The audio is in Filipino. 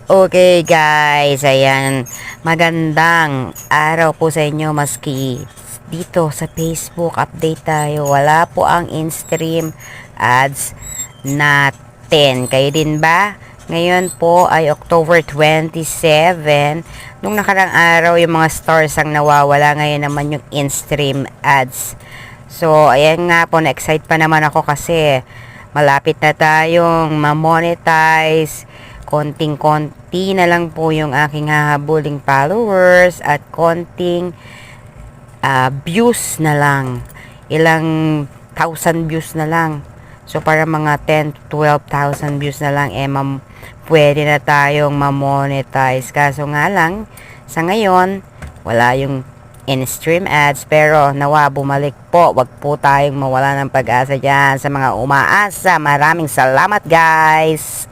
Okay guys, ayan, magandang araw po sa inyo maski dito sa Facebook update tayo. Wala po ang in-stream ads natin. Kayo din ba? Ngayon po ay October 27. Nung nakarang araw yung mga stars ang nawawala, ngayon naman yung in-stream ads. So, ayan nga po, na-excite pa naman ako kasi malapit na tayong ma-monetize. Konting-konti na lang po yung aking hahabuling followers at konting views na lang. Ilang thousand views na lang. So, para mga 10 to 12,000 views na lang, pwede na tayong ma-monetize. Kaso nga lang, sa ngayon, wala yung in-stream ads, pero nawa bumalik po. Wag po tayong mawala ng pag-asa dyan sa mga umaasa. Maraming salamat guys!